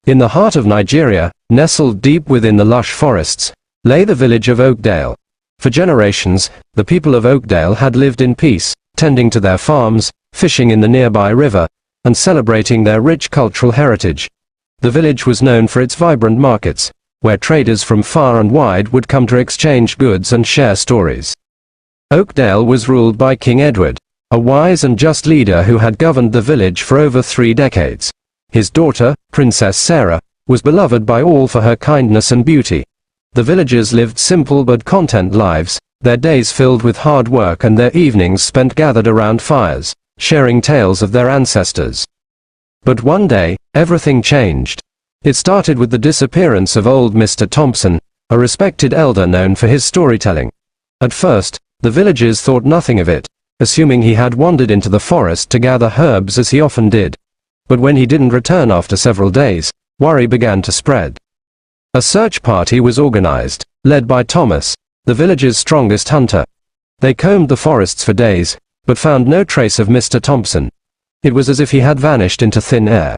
In the heart of Nigeria, nestled deep within the lush forests, lay the village of Oakdale. For generations, the people of Oakdale had lived in peace, tending to their farms, fishing in the nearby river, and celebrating their rich cultural heritage. The village was known for its vibrant markets, where traders from far and wide would come to exchange goods and share stories. Oakdale was ruled by King Edward, a wise and just leader who had governed the village for over 3 decades. His daughter, Princess Sarah, was beloved by all for her kindness and beauty. The villagers lived simple but content lives, their days filled with hard work and their evenings spent gathered around fires, sharing tales of their ancestors. But one day, everything changed. It started with the disappearance of old Mr. Thompson, a respected elder known for his storytelling. At first, the villagers thought nothing of it, assuming he had wandered into the forest to gather herbs as he often did. But when he didn't return after several days, worry began to spread. A search party was organized, led by Thomas, the village's strongest hunter. They combed the forests for days, but found no trace of Mr. Thompson. It was as if he had vanished into thin air.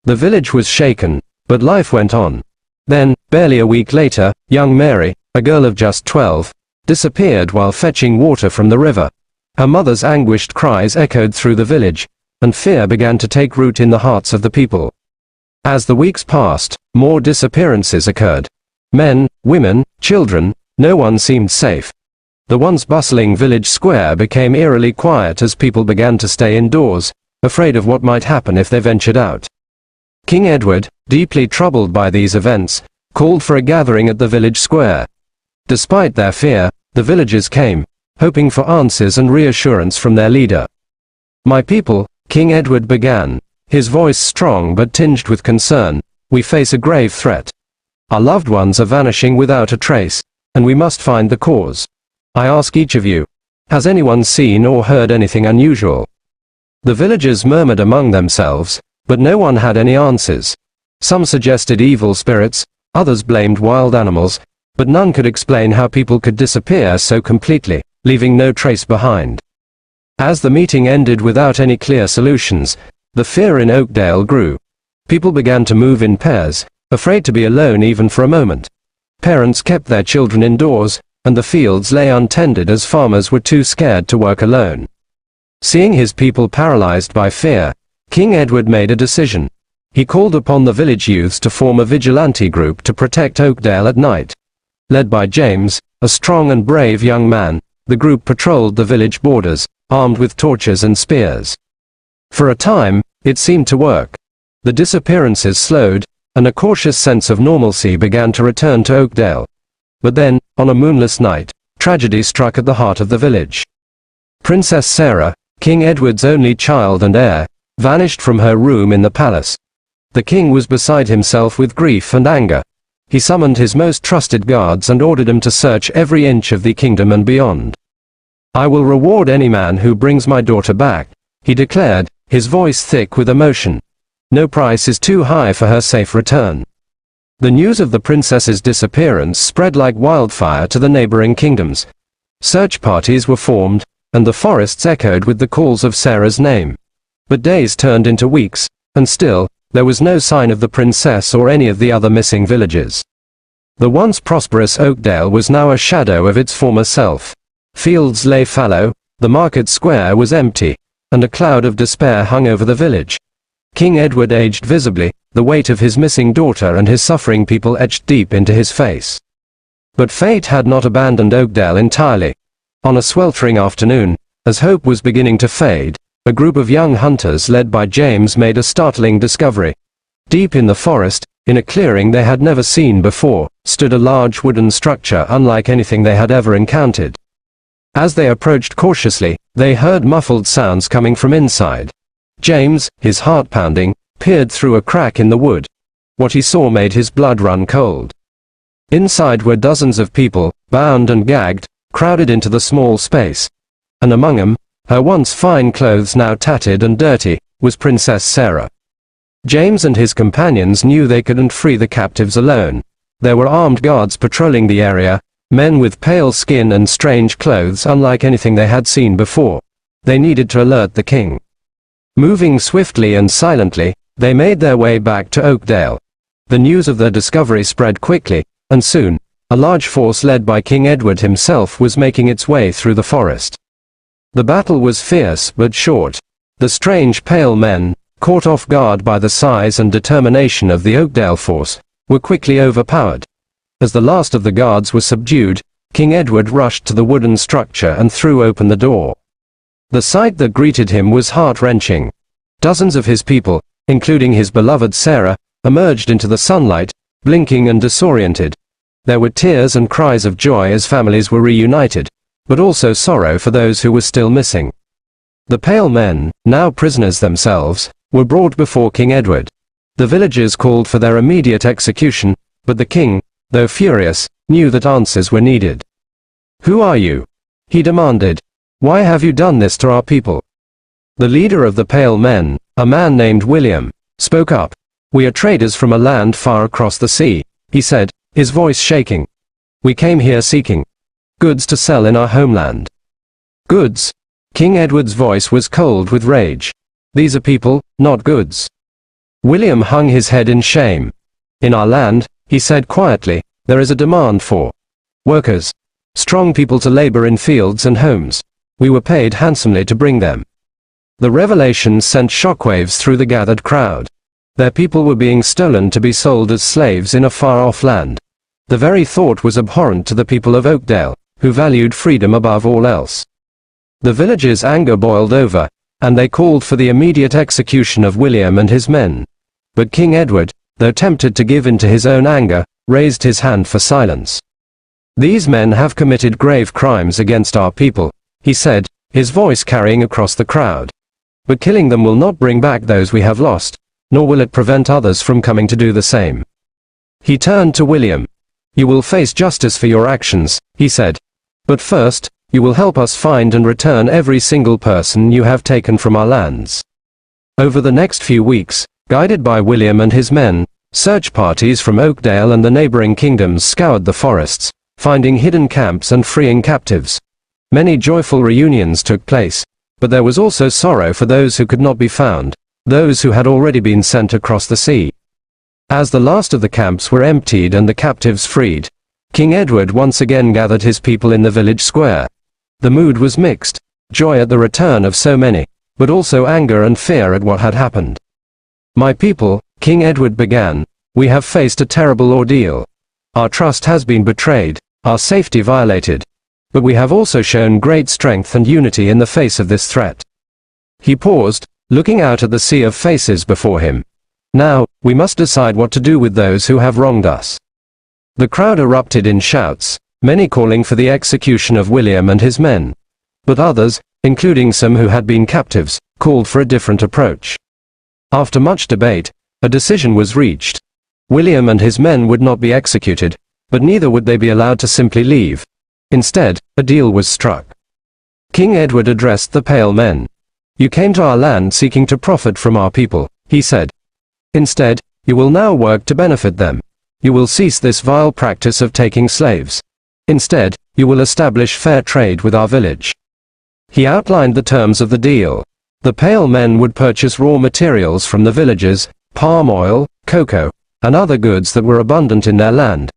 The village was shaken, but life went on. Then, barely a week later, young Mary, a girl of just 12, disappeared while fetching water from the river. Her mother's anguished cries echoed through the village, and fear began to take root in the hearts of the people. As the weeks passed, more disappearances occurred. Men, women, children, no one seemed safe. The once bustling village square became eerily quiet as people began to stay indoors, afraid of what might happen if they ventured out. King Edward, deeply troubled by these events, called for a gathering at the village square. Despite their fear, the villagers came, hoping for answers and reassurance from their leader. "My people," King Edward began, his voice strong but tinged with concern, "we face a grave threat. Our loved ones are vanishing without a trace, and we must find the cause. I ask each of you, has anyone seen or heard anything unusual?" The villagers murmured among themselves, but no one had any answers. Some suggested evil spirits, others blamed wild animals, but none could explain how people could disappear so completely, leaving no trace behind. As the meeting ended without any clear solutions, the fear in Oakdale grew. People began to move in pairs, afraid to be alone even for a moment. Parents kept their children indoors, and the fields lay untended as farmers were too scared to work alone. Seeing his people paralyzed by fear, King Edward made a decision. He called upon the village youths to form a vigilante group to protect Oakdale at night. Led by James, a strong and brave young man, the group patrolled the village borders, armed with torches and spears. For a time, it seemed to work. The disappearances slowed, and a cautious sense of normalcy began to return to Oakdale. But then, on a moonless night, tragedy struck at the heart of the village. Princess Sarah, King Edward's only child and heir, vanished from her room in the palace. The king was beside himself with grief and anger. He summoned his most trusted guards and ordered them to search every inch of the kingdom and beyond. "I will reward any man who brings my daughter back," he declared, his voice thick with emotion. "No price is too high for her safe return." The news of the princess's disappearance spread like wildfire to the neighboring kingdoms. Search parties were formed, and the forests echoed with the calls of Sarah's name. But days turned into weeks, and still, there was no sign of the princess or any of the other missing villagers. The once prosperous Oakdale was now a shadow of its former self. Fields lay fallow, the market square was empty, and a cloud of despair hung over the village. King Edward aged visibly, the weight of his missing daughter and his suffering people etched deep into his face. But fate had not abandoned Oakdale entirely. On a sweltering afternoon, as hope was beginning to fade, a group of young hunters led by James made a startling discovery. Deep in the forest, in a clearing they had never seen before, stood a large wooden structure unlike anything they had ever encountered. As they approached cautiously, they heard muffled sounds coming from inside. James, his heart pounding, peered through a crack in the wood. What he saw made his blood run cold. Inside were dozens of people, bound and gagged, crowded into the small space. And among them, her once fine clothes now tattered and dirty, was Princess Sarah. James and his companions knew they couldn't free the captives alone. There were armed guards patrolling the area, men with pale skin and strange clothes unlike anything they had seen before. They needed to alert the king. Moving swiftly and silently, they made their way back to Oakdale. The news of their discovery spread quickly, and soon, a large force led by King Edward himself was making its way through the forest. The battle was fierce but short. The strange pale men, caught off guard by the size and determination of the Oakdale force, were quickly overpowered. As the last of the guards was subdued, King Edward rushed to the wooden structure and threw open the door. The sight that greeted him was heart-wrenching. Dozens of his people, including his beloved Sarah, emerged into the sunlight, blinking and disoriented. There were tears and cries of joy as families were reunited, but also sorrow for those who were still missing. The pale men, now prisoners themselves, were brought before King Edward. The villagers called for their immediate execution, but the king, though furious, knew that answers were needed. "Who are you?" he demanded. "Why have you done this to our people?" The leader of the pale men, a man named William, spoke up. "We are traders from a land far across the sea," he said, his voice shaking. "We came here seeking goods to sell in our homeland." "Goods?" King Edward's voice was cold with rage. "These are people, not goods." William hung his head in shame. "In our land," he said quietly, "there is a demand for workers, strong people to labor in fields and homes. We were paid handsomely to bring them." The revelation sent shockwaves through the gathered crowd. Their people were being stolen to be sold as slaves in a far-off land. The very thought was abhorrent to the people of Oakdale, who valued freedom above all else. The villagers' anger boiled over, and they called for the immediate execution of William and his men. But King Edward, though tempted to give in to his own anger, raised his hand for silence. "These men have committed grave crimes against our people," he said, his voice carrying across the crowd. "But killing them will not bring back those we have lost, nor will it prevent others from coming to do the same." He turned to William. "You will face justice for your actions," he said. "But first, you will help us find and return every single person you have taken from our lands." Over the next few weeks, guided by William and his men, search parties from Oakdale and the neighboring kingdoms scoured the forests, finding hidden camps and freeing captives. Many joyful reunions took place, but there was also sorrow for those who could not be found, those who had already been sent across the sea. As the last of the camps were emptied and the captives freed, King Edward once again gathered his people in the village square. The mood was mixed, joy at the return of so many, but also anger and fear at what had happened. "My people," King Edward began, "we have faced a terrible ordeal. Our trust has been betrayed, our safety violated. But we have also shown great strength and unity in the face of this threat." He paused, looking out at the sea of faces before him. "Now, we must decide what to do with those who have wronged us." The crowd erupted in shouts, many calling for the execution of William and his men. But others, including some who had been captives, called for a different approach. After much debate, a decision was reached. William and his men would not be executed, but neither would they be allowed to simply leave. Instead, a deal was struck. King Edward addressed the pale men. "You came to our land seeking to profit from our people," he said. "Instead, you will now work to benefit them. You will cease this vile practice of taking slaves. Instead, you will establish fair trade with our village." He outlined the terms of the deal. The pale men would purchase raw materials from the villagers, palm oil, cocoa, and other goods that were abundant in their land.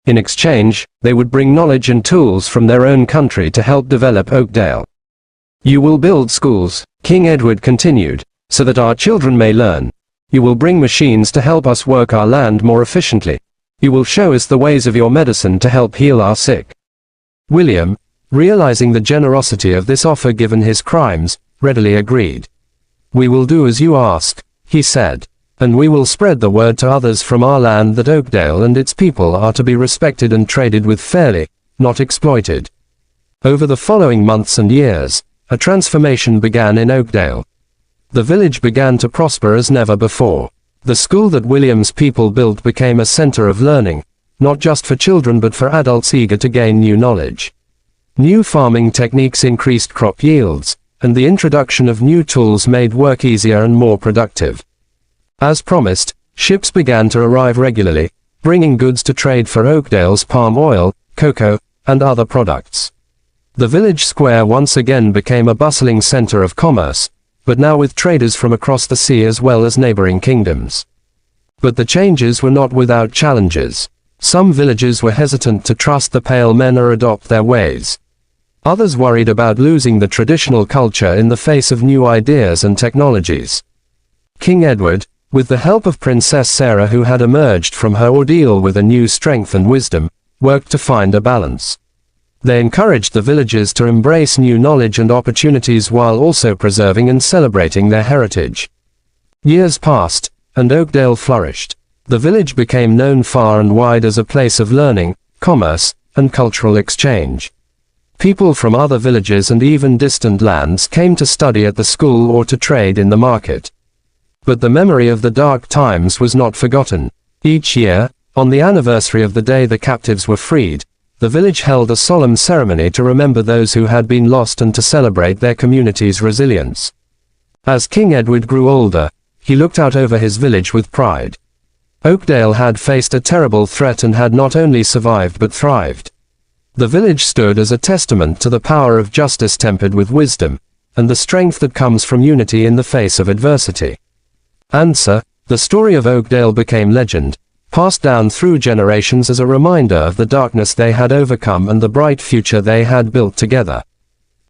In exchange, they would bring knowledge and tools from their own country to help develop Oakdale. "You will build schools," King Edward continued, "so that our children may learn. You will bring machines to help us work our land more efficiently. You will show us the ways of your medicine to help heal our sick." William, realizing the generosity of this offer given his crimes, readily agreed. "We will do as you ask," he said, "and we will spread the word to others from our land that Oakdale and its people are to be respected and traded with fairly, not exploited." Over the following months and years, a transformation began in Oakdale. The village began to prosper as never before. The school that William's people built became a center of learning, not just for children but for adults eager to gain new knowledge. New farming techniques increased crop yields, and the introduction of new tools made work easier and more productive. As promised, ships began to arrive regularly, bringing goods to trade for Oakdale's palm oil, cocoa, and other products. The village square once again became a bustling center of commerce, but now with traders from across the sea as well as neighboring kingdoms. But the changes were not without challenges. Some villagers were hesitant to trust the Pale Men or adopt their ways. Others worried about losing the traditional culture in the face of new ideas and technologies. King Edward, with the help of Princess Sarah, who had emerged from her ordeal with a new strength and wisdom, worked to find a balance. They encouraged the villagers to embrace new knowledge and opportunities while also preserving and celebrating their heritage. Years passed, and Oakdale flourished. The village became known far and wide as a place of learning, commerce, and cultural exchange. People from other villages and even distant lands came to study at the school or to trade in the market. But the memory of the dark times was not forgotten. Each year, on the anniversary of the day the captives were freed, the village held a solemn ceremony to remember those who had been lost and to celebrate their community's resilience. As King Edward grew older, he looked out over his village with pride. Oakdale had faced a terrible threat and had not only survived but thrived. The village stood as a testament to the power of justice tempered with wisdom, and the strength that comes from unity in the face of adversity. The story of Oakdale became legend, passed down through generations as a reminder of the darkness they had overcome and the bright future they had built together.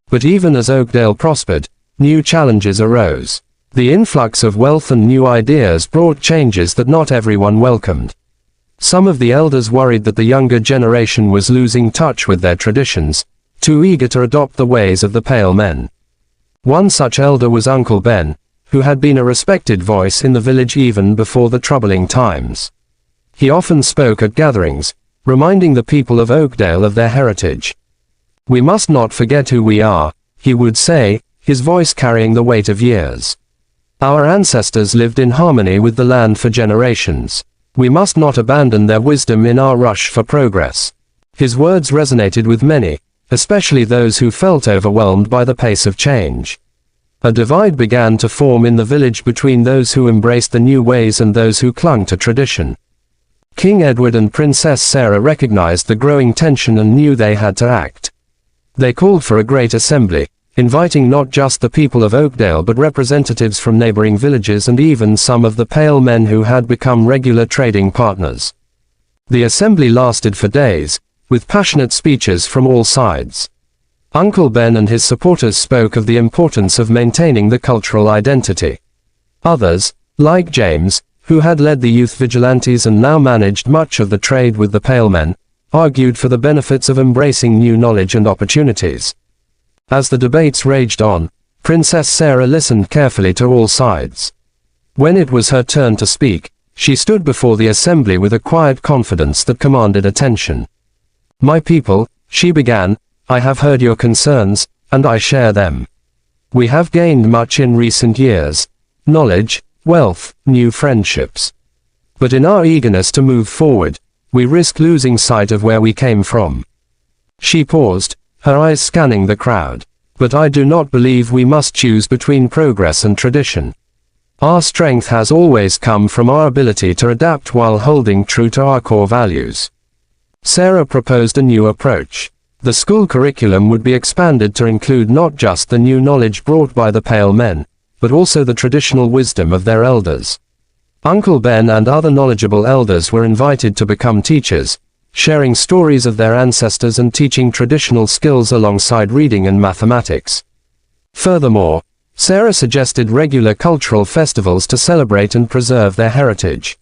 But even as Oakdale prospered, new challenges arose. The influx of wealth and new ideas brought changes that not everyone welcomed. Some of the elders worried that the younger generation was losing touch with their traditions, too eager to adopt the ways of the Pale Men. One such elder was Uncle Ben, who had been a respected voice in the village even before the troubling times. He often spoke at gatherings, reminding the people of Oakdale of their heritage. "We must not forget who we are," he would say, his voice carrying the weight of years. "Our ancestors lived in harmony with the land for generations. We must not abandon their wisdom in our rush for progress." His words resonated with many, especially those who felt overwhelmed by the pace of change. A divide began to form in the village between those who embraced the new ways and those who clung to tradition. King Edward and Princess Sarah recognized the growing tension and knew they had to act. They called for a great assembly, inviting not just the people of Oakdale but representatives from neighboring villages and even some of the Pale Men who had become regular trading partners. The assembly lasted for days, with passionate speeches from all sides. Uncle Ben and his supporters spoke of the importance of maintaining the cultural identity. Others, like James, who had led the youth vigilantes and now managed much of the trade with the Pale Men, argued for the benefits of embracing new knowledge and opportunities. As the debates raged on, Princess Sarah listened carefully to all sides. When it was her turn to speak, she stood before the assembly with a quiet confidence that commanded attention. "My people," she began, "I have heard your concerns, and I share them. We have gained much in recent years: knowledge, wealth, new friendships. But in our eagerness to move forward, we risk losing sight of where we came from." She paused, her eyes scanning the crowd. "But I do not believe we must choose between progress and tradition. Our strength has always come from our ability to adapt while holding true to our core values." Sarah proposed a new approach. The school curriculum would be expanded to include not just the new knowledge brought by the Pale Men, but also the traditional wisdom of their elders. Uncle Ben and other knowledgeable elders were invited to become teachers, sharing stories of their ancestors and teaching traditional skills alongside reading and mathematics. Furthermore, Sarah suggested regular cultural festivals to celebrate and preserve their heritage.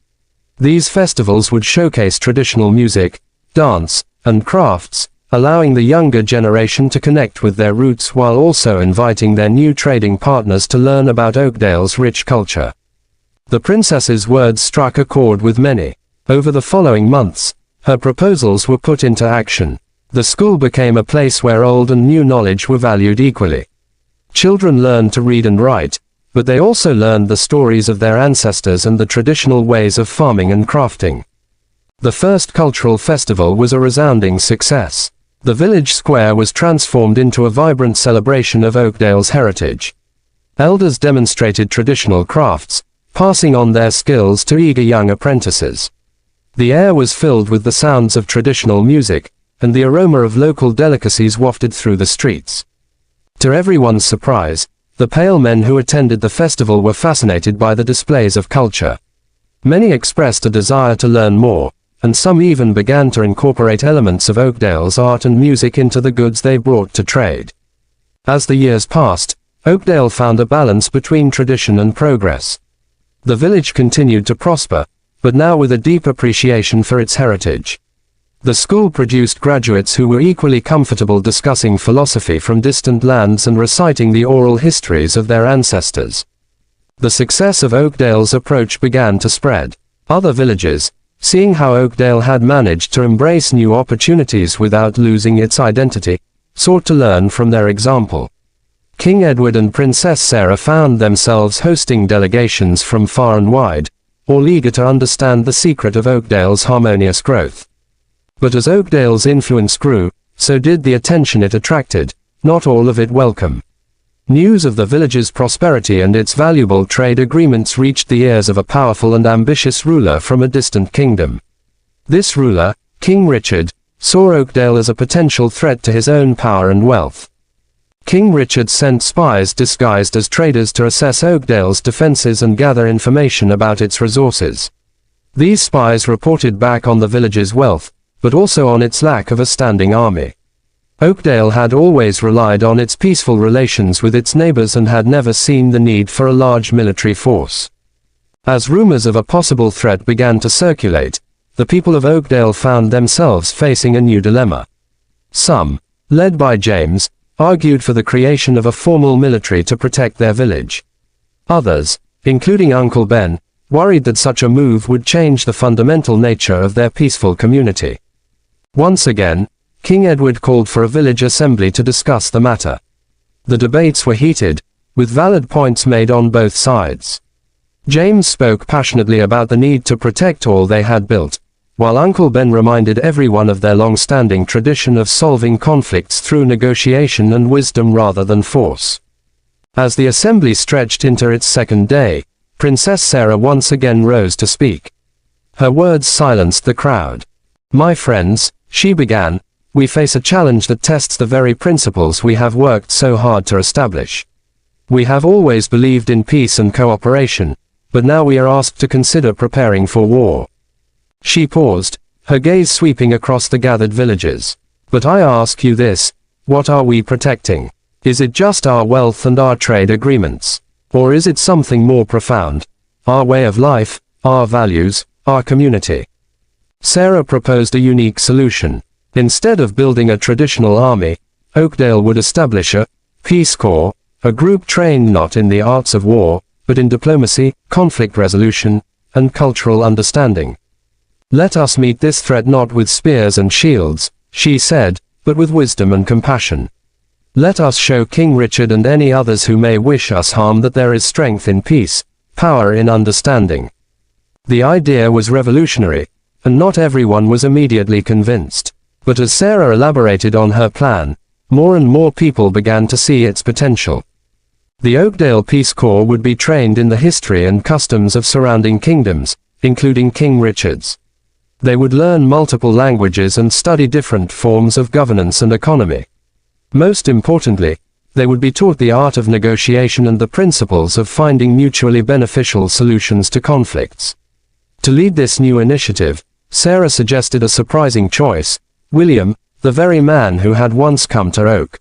These festivals would showcase traditional music, dance, and crafts, allowing the younger generation to connect with their roots while also inviting their new trading partners to learn about Oakdale's rich culture. The princess's words struck a chord with many. Over the following months, her proposals were put into action. The school became a place where old and new knowledge were valued equally. Children learned to read and write, but they also learned the stories of their ancestors and the traditional ways of farming and crafting. The first cultural festival was a resounding success. The village square was transformed into a vibrant celebration of Oakdale's heritage. Elders demonstrated traditional crafts, passing on their skills to eager young apprentices. The air was filled with the sounds of traditional music, and the aroma of local delicacies wafted through the streets. To everyone's surprise, The pale men who attended the festival were fascinated by the displays of culture. Many expressed a desire to learn more, and some even began to incorporate elements of Oakdale's art and music into the goods they brought to trade. As the years passed, Oakdale found a balance between tradition and progress. The village continued to prosper, but now with a deep appreciation for its heritage. The school produced graduates who were equally comfortable discussing philosophy from distant lands and reciting the oral histories of their ancestors. The success of Oakdale's approach began to spread. Other villages, seeing how Oakdale had managed to embrace new opportunities without losing its identity, sought to learn from their example. King Edward and Princess Sarah found themselves hosting delegations from far and wide, all eager to understand the secret of Oakdale's harmonious growth. But as Oakdale's influence grew, so did the attention it attracted, not all of it welcome. News of the village's prosperity and its valuable trade agreements reached the ears of a powerful and ambitious ruler from a distant kingdom. This ruler, King Richard, saw Oakdale as a potential threat to his own power and wealth. King Richard sent spies disguised as traders to assess Oakdale's defenses and gather information about its resources. These spies reported back on the village's wealth, but also on its lack of a standing army. Oakdale had always relied on its peaceful relations with its neighbors and had never seen the need for a large military force. As rumors of a possible threat began to circulate, the people of Oakdale found themselves facing a new dilemma. Some, led by James, argued for the creation of a formal military to protect their village. Others, including Uncle Ben, worried that such a move would change the fundamental nature of their peaceful community. Once again, King Edward called for a village assembly to discuss the matter. The debates were heated, with valid points made on both sides. James spoke passionately about the need to protect all they had built, while Uncle Ben reminded everyone of their long-standing tradition of solving conflicts through negotiation and wisdom rather than force. As the assembly stretched into its second day, Princess Sarah once again rose to speak. Her words silenced the crowd. "My friends," she began, "we face a challenge that tests the very principles we have worked so hard to establish. We have always believed in peace and cooperation, but now we are asked to consider preparing for war." She paused, her gaze sweeping across the gathered villagers. "But I ask you this, what are we protecting? Is it just our wealth and our trade agreements? Or is it something more profound? Our way of life, our values, our community?" Sarah proposed a unique solution. Instead of building a traditional army, Oakdale would establish a Peace Corps, a group trained not in the arts of war, but in diplomacy, conflict resolution, and cultural understanding. "Let us meet this threat not with spears and shields," she said, "but with wisdom and compassion. Let us show King Richard and any others who may wish us harm that there is strength in peace, power in understanding." The idea was revolutionary, and not everyone was immediately convinced. But as Sarah elaborated on her plan, more and more people began to see its potential. The Oakdale Peace Corps would be trained in the history and customs of surrounding kingdoms, including King Richard's. They would learn multiple languages and study different forms of governance and economy. Most importantly, they would be taught the art of negotiation and the principles of finding mutually beneficial solutions to conflicts. To lead this new initiative, Sarah suggested a surprising choice: William, the very man who had once come to Oak.